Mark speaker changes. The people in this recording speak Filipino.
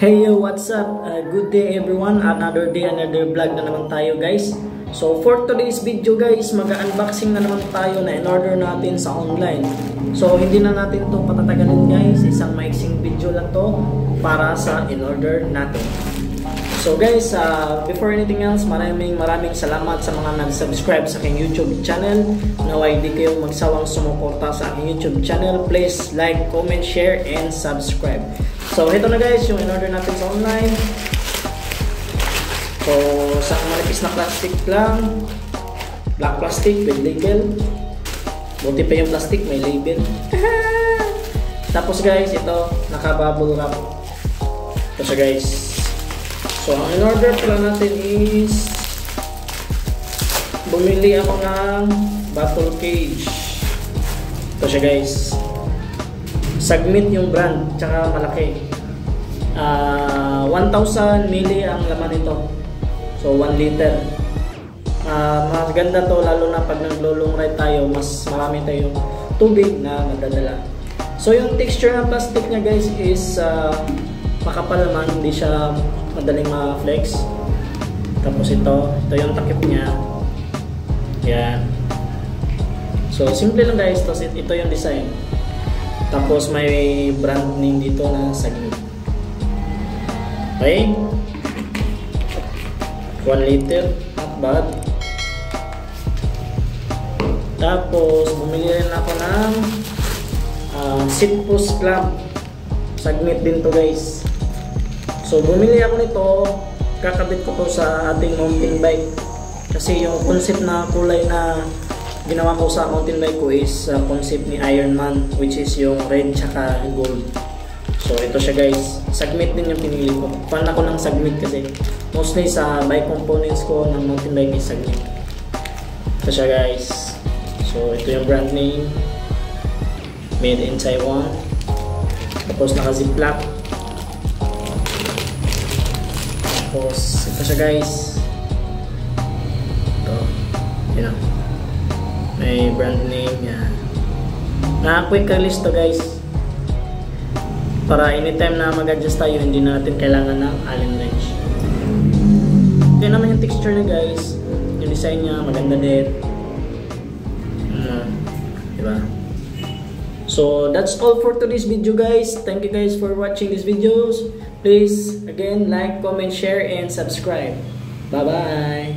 Speaker 1: Hey yo, what's up? Good day everyone. Another day, another vlog na naman tayo guys. So for today's video guys, mag-unboxing na naman tayo na in-order natin sa online. So hindi na natin to patatagalin guys. Isang maiksing video lang to para sa in-order natin. So guys, before anything else, maraming salamat sa mga nag-subscribe sa aking YouTube channel. Naway di kayo magsawang sumuporta sa aking YouTube channel. Please like, comment, share, and subscribe. So ito na guys, yung in-order natin sa online. So sa malipis na plastic lang, black plastic with label. Buti pa yung plastic, may label. Tapos guys, ito naka-bubble wrap. Ito siya guys. So, ang in-order pala natin is bumili ako ng bottle cage. Ito siya guys. Sagmit yung brand, tsaka malaki. 1,000 ml ang laman nito. So, 1 liter. Maganda to lalo na pag nag-long ride tayo, mas marami tayong tubig na madadala. So, yung texture ng plastic niya guys is makapal naman, hindi siya madaling ma-flex. Tapos ito yung takip niya. Yan. So simple lang guys. Tapos ito yung design. Tapos may brand name dito na Sagmit. Okay. 1 liter. Not bad. Tapos bumili rin ako ng seat post clamp. Sagmit din to guys. So bumili ako nito, kakabit ko to sa ating mountain bike. Kasi yung concept na kulay na ginawa ko sa mountain bike ko is concept ni Iron Man, which is yung red tsaka gold. So ito siya guys, Sagmit din yung pinili ko. Fan ako ng Sagmit kasi mostly sa bike components ko ng mountain bike is Sagmit. Ito siya guys. So ito yung brand name, made in Taiwan. Tapos naka ziplock. Tapos ito siya guys. Ito. Yun. May brand name yan. Quick release to guys. Para anytime na mag-adjust tayo, hindi na natin kailangan ng Allen wrench. Ito naman yung texture niya guys. Yung design niya maganda din. Diba? So that's all for today's video guys. Thank you guys for watching these videos. Please again like, comment, share, and subscribe. Bye bye.